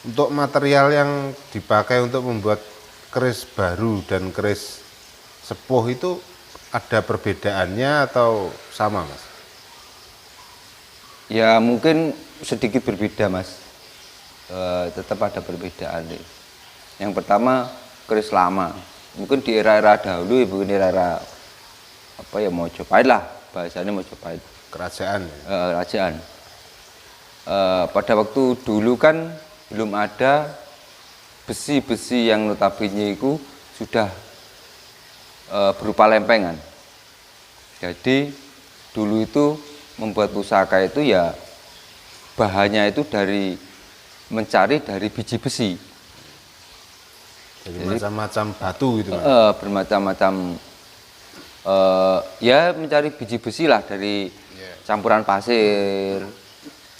Untuk material yang dipakai untuk membuat keris baru dan keris sepuh itu ada perbedaannya atau sama, Mas? Ya mungkin sedikit berbeda, Mas. Tetap ada perbedaan deh. Yang pertama keris lama. Mungkin di era-era dahulu, mungkin era-era apa ya, Mojopahit lah, bahasanya Mojopahit. Kerajaan ya? Kerajaan. Pada waktu dulu kan belum ada besi-besi yang notabene itu sudah berupa lempengan. Jadi dulu itu membuat pusaka itu ya bahannya itu mencari dari biji besi. Jadi macam-macam batu gitu, Mas? Bermacam-macam ya mencari biji besi lah dari campuran pasir.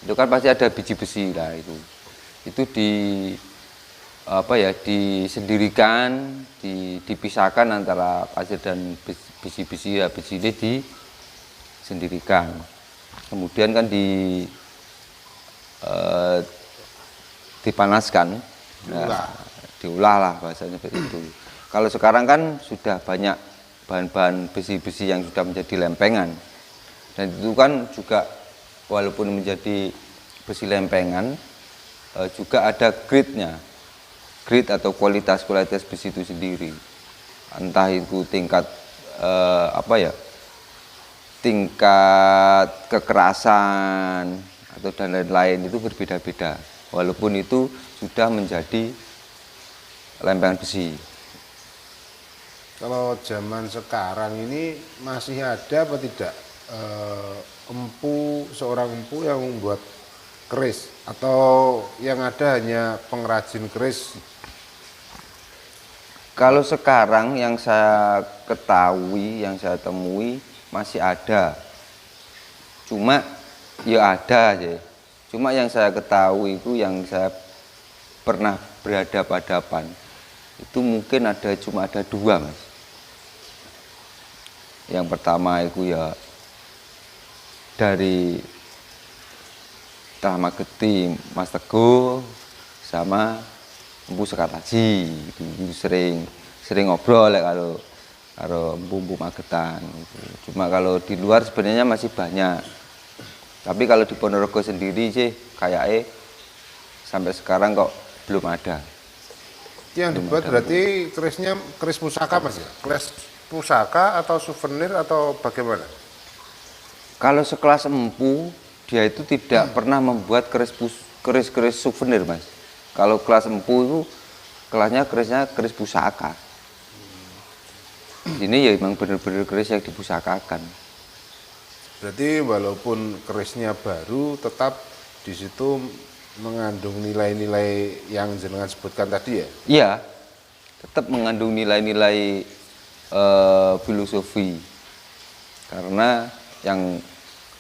Itu kan pasti ada biji besi lah itu. Itu disendirikan, dipisahkan antara pasir dan besi-besi, ya besi ini disendirikan. Kemudian kan dipanaskan, diolah lah bahasanya seperti itu. Kalau sekarang kan sudah banyak bahan-bahan besi-besi yang sudah menjadi lempengan, dan itu kan juga walaupun menjadi besi lempengan juga ada grade-nya, grade atau kualitas besi itu sendiri, entah itu tingkat tingkat kekerasan atau dan lain-lain, itu berbeda-beda walaupun itu sudah menjadi lempengan besi. Kalau zaman sekarang ini masih ada apa tidak seorang empu yang membuat keris, atau yang ada hanya pengrajin keris? Kalau sekarang yang saya ketahui, yang saya temui masih ada. Cuma ya ada aja. Cuma yang saya ketahui itu, yang saya pernah berhadapan-hadapan itu mungkin cuma ada dua, Mas. Yang pertama itu ya dari Magetan, Mas Teguh sama Empu Sekataji. Itu sering ngobrol ya kalau Empu Magetan gitu. Cuma kalau di luar sebenarnya masih banyak, tapi kalau di Ponorogo sendiri sih kayaknya sampai sekarang kok belum ada. Yang dibuat berarti kerisnya keris pusaka, Mas ya? Keris pusaka atau souvenir atau bagaimana? Kalau sekelas empu, dia itu tidak pernah membuat keris souvenir, Mas. Kalau kelas empu itu kerisnya keris pusaka. Ini ya memang benar-benar keris yang dipusakakan. Berarti walaupun kerisnya baru, tetap di situ mengandung nilai-nilai yang jenengan sebutkan tadi ya? Iya, tetap mengandung nilai-nilai filosofi. Karena yang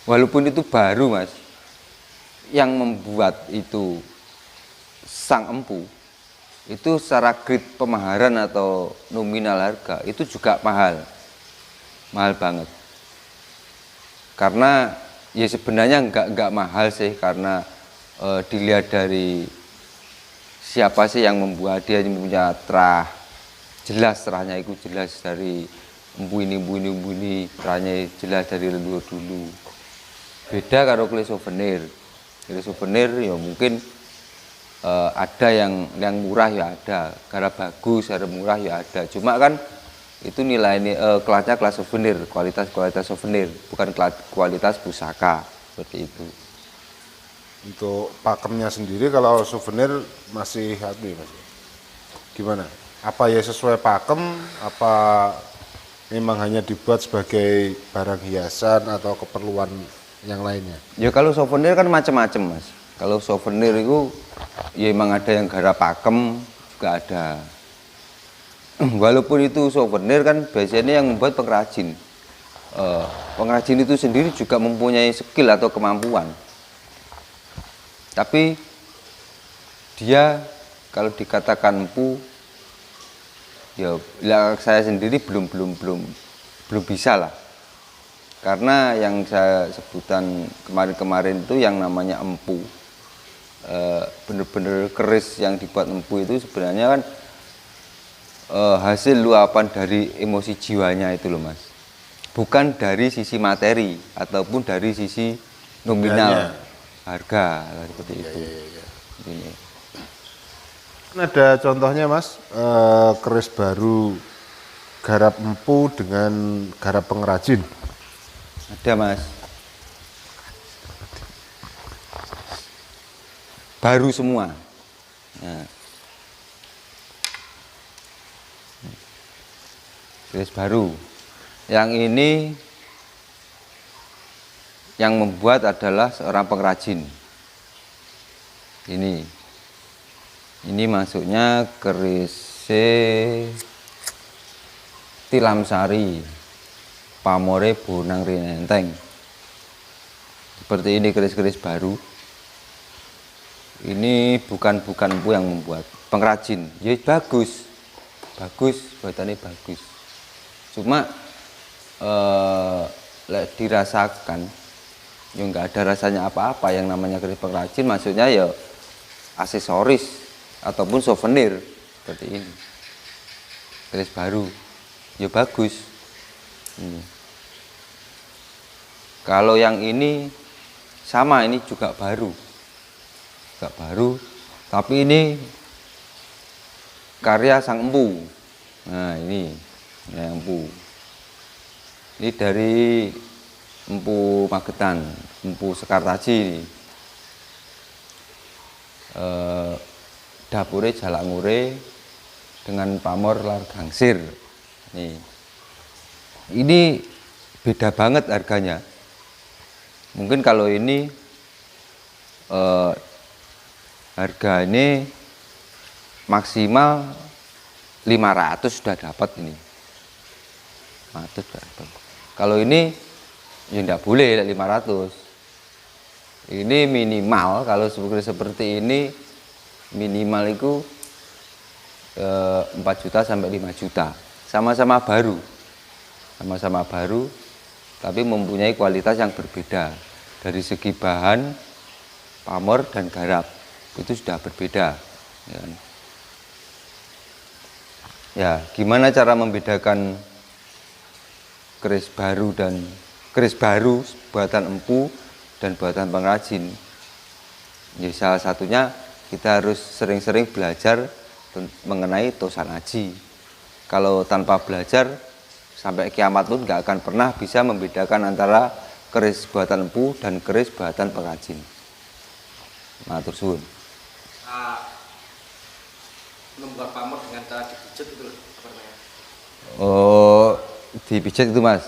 walaupun itu baru, Mas, yang membuat itu sang empu itu secara grade pemaharan atau nominal harga itu juga mahal banget. Karena ya sebenarnya enggak mahal sih, karena dilihat dari siapa sih yang membuat. Dia punya jelas terahnya itu jelas dari empu ini terahnya jelas dari leluhur dulu. Beda karo keris souvenir. Keris souvenir ya mungkin ada yang murah ya ada, gara bagus, ada murah ya ada. Cuma kan itu nilai kelasnya kelas souvenir, kualitas souvenir, bukan kualitas pusaka seperti itu. Untuk pakemnya sendiri kalau souvenir masih Mas? Gimana? Apa ya sesuai pakem, apa memang hanya dibuat sebagai barang hiasan atau keperluan yang lainnya? Ya kalau souvenir kan macam-macam, Mas. Kalau souvenir itu ya emang ada yang gara pakem juga ada. Walaupun itu souvenir kan biasanya yang membuat pengrajin. Pengrajin itu sendiri juga mempunyai skill atau kemampuan. Tapi dia kalau dikatakan empu, ya saya sendiri belum bisa lah. Karena yang saya sebutan kemarin-kemarin itu yang namanya empu bener-bener keris yang dibuat empu itu sebenarnya kan hasil luapan dari emosi jiwanya itu loh Mas, bukan dari sisi materi ataupun dari sisi nominal harga seperti itu. Ini. Ada contohnya Mas, keris baru garap empu dengan garap pengrajin. Ada Mas, baru semua. Nah. Keris baru. Yang ini yang membuat adalah seorang pengrajin. Ini masuknya keris Tilam Sari, pamore Bonang Rinenteng. Seperti ini keris-keris baru. Ini bukan empu yang membuat, pengrajin. Ya bagus, buatannya bagus. Cuma dirasakan, ya nggak ada rasanya apa-apa. Yang namanya keris pengrajin, maksudnya ya aksesoris ataupun souvenir seperti ini. Keris baru, ya bagus. Kalau yang ini sama, ini juga baru, tapi ini karya sang empu. Nah ini empu. Ini dari empu Magetan, empu Sekartaji. Dapure Jalangure dengan pamor lar gangsir. Ini beda banget harganya. Mungkin kalau ini harga ini maksimal 500 sudah dapat ini. 500 sudah dapat. Kalau ini ya enggak boleh 500. Ini minimal, kalau seperti ini minimal itu 4 juta sampai 5 juta. Sama-sama baru. Tapi mempunyai kualitas yang berbeda. Dari segi bahan, pamor dan garap itu sudah berbeda. Ya, gimana cara membedakan keris baru buatan empu dan buatan pengrajin? Ya, salah satunya kita harus sering-sering belajar mengenai tosanaji. Kalau tanpa belajar sampai kiamat pun nggak akan pernah bisa membedakan antara keris buatan empu dan keris buatan pengrajin. Matur suwun. Membuat pamor dengan cara dipijat itu loh, apa namanya? Oh, dipijat itu Mas.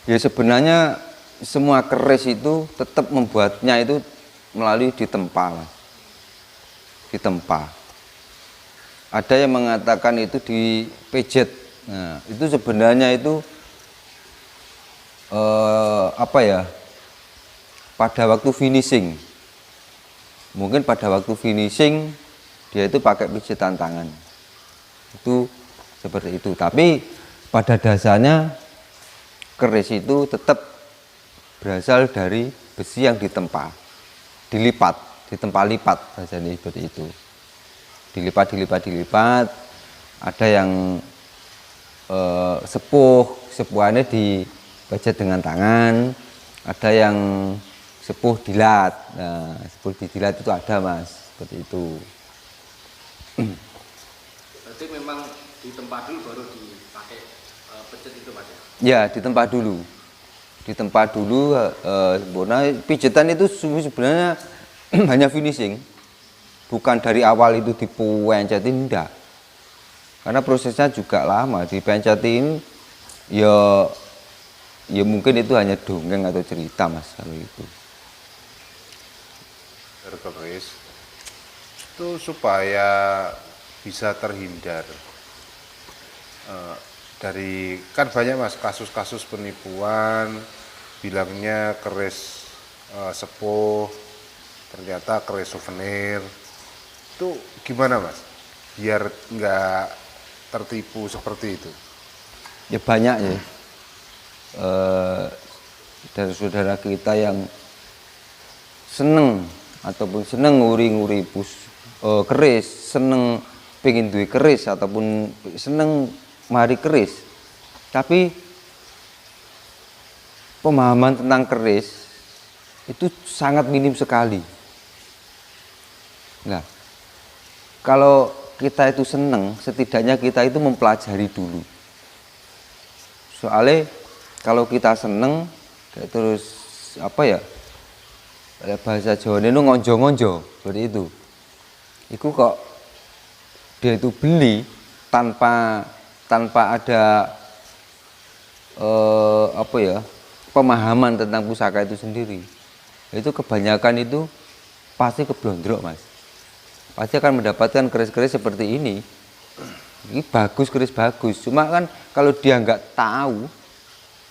Ya sebenarnya semua keris itu tetap membuatnya itu melalui ditempa, Mas. Ditempa. Ada yang mengatakan itu dipijet. Nah, itu sebenarnya itu pada waktu finishing. Mungkin pada waktu finishing dia itu pakai pijetan tangan. Itu seperti itu. Tapi pada dasarnya keris itu tetap berasal dari besi yang ditempa, ditempa lipat bahasanya seperti itu. Dilipat. Ada yang sepuhannya dipijet dengan tangan, ada yang sepuh dilat. Nah, sepuh dilat itu ada Mas, seperti itu. Berarti memang ditempa dulu baru dipakai pijet itu Mas ya? Ya, ditempa dulu. Pijetan itu sebenarnya hanya finishing. Bukan dari awal itu dipencetin, enggak. Karena prosesnya juga lama, dipencetin ya mungkin itu hanya dongeng atau cerita Mas kalau itu. Keris itu supaya bisa terhindar dari, kan banyak Mas kasus-kasus penipuan, bilangnya keris sepuh ternyata keris souvenir. Itu gimana Mas biar nggak tertipu seperti itu? Ya banyak ya, dari saudara kita yang seneng ataupun seneng nguri-nguri keris, seneng pengen duwe keris ataupun seneng mari keris. Tapi pemahaman tentang keris itu sangat minim sekali. Nah, kalau kita itu seneng, setidaknya kita itu mempelajari dulu. Soalnya kalau kita seneng, terus apa ya? Bahasa Jawa ini ngonjo-ngonjo seperti itu. Itu kok dia itu beli tanpa ada apa ya, pemahaman tentang pusaka itu sendiri. Itu kebanyakan itu pasti keblondrok, Mas. Pasti akan mendapatkan keris-keris seperti ini. Ini bagus, keris bagus. Cuma kan kalau dia nggak tahu,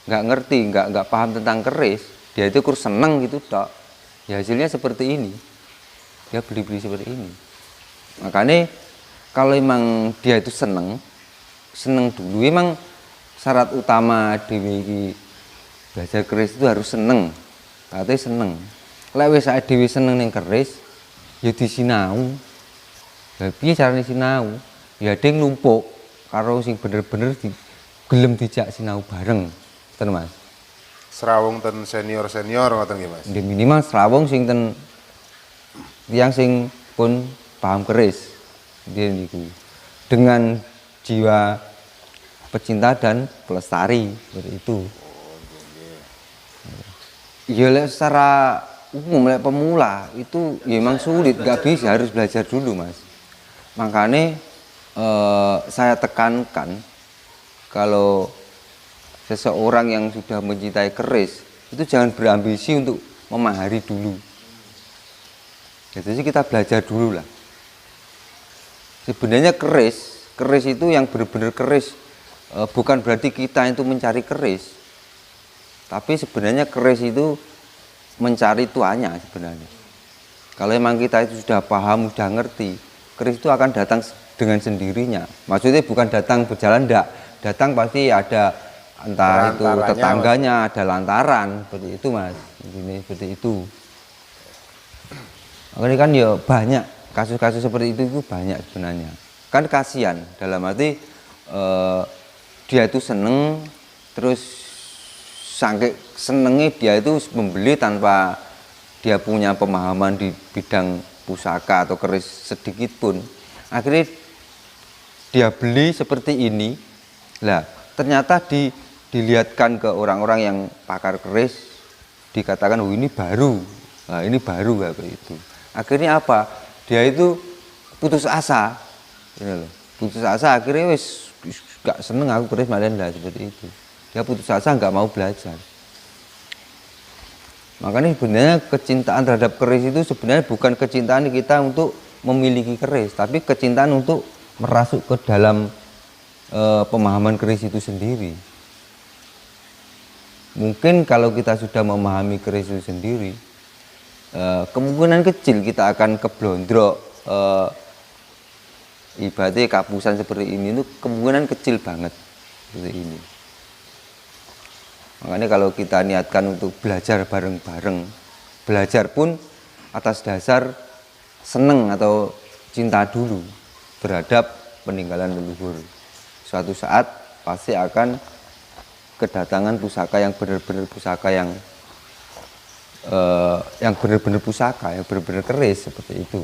nggak ngerti, nggak paham tentang keris, dia itu kurang seneng gitu tok. Ya hasilnya seperti ini. Dia beli-beli seperti ini. Makanya kalau emang dia itu seneng dulu, emang syarat utama dewi belajar keris itu harus seneng. Katanya seneng. Lek wis dewi seneng ning keris, ya disinau. Lah piye carane sinau? Ya ding numpuk karo sing bener-bener gelem dijak sinau bareng. Ngoten Mas. Serawung ten senior-senior ngoten nggih Mas. Ya minimal serawung sing ten tiyang sing pun paham keris. Dia niku. Dengan jiwa pecinta dan pelestari seperti itu. Ya lek secara umum lek pemula itu ya memang sulit, nggak bisa, harus belajar dulu Mas. Makanya saya tekankan kalau seseorang yang sudah mencintai keris itu jangan berambisi untuk memahari dulu. Jadi kita belajar dulu lah. Sebenarnya keris itu yang benar-benar keris, bukan berarti kita itu mencari keris, tapi sebenarnya keris itu mencari tuannya sebenarnya. Kalau memang kita itu sudah paham, sudah ngerti, keris itu akan datang dengan sendirinya. Maksudnya bukan datang berjalan, enggak. Datang pasti ada entah itu tetangganya, ada lantaran, seperti itu Mas. Ini seperti itu. Makanya kan ya banyak kasus-kasus seperti itu banyak sebenarnya. Kan kasihan dalam arti dia itu seneng, terus saking senengnya dia itu membeli tanpa dia punya pemahaman di bidang pusaka atau keris sedikit pun. Akhirnya dia beli seperti ini. Lah, ternyata dilihatkan ke orang-orang yang pakar keris, dikatakan oh ini baru. Nah, ini baru kayak itu. Akhirnya apa? Dia itu putus asa. Ini loh. Putus asa akhirnya wis gak seneng aku keris malen lah seperti itu. Dia putus asa nggak mau belajar. Makanya sebenarnya kecintaan terhadap keris itu sebenarnya bukan kecintaan kita untuk memiliki keris, tapi kecintaan untuk merasuk ke dalam pemahaman keris itu sendiri. Mungkin kalau kita sudah memahami keris itu sendiri, kemungkinan kecil kita akan keblondrok, ibaratnya kapusan seperti ini itu kemungkinan kecil banget seperti ini. Makanya kalau kita niatkan untuk belajar bareng-bareng, belajar pun atas dasar seneng atau cinta dulu terhadap peninggalan leluhur. Suatu saat pasti akan kedatangan pusaka yang benar-benar pusaka yang benar-benar pusaka, yang benar-benar keris seperti itu.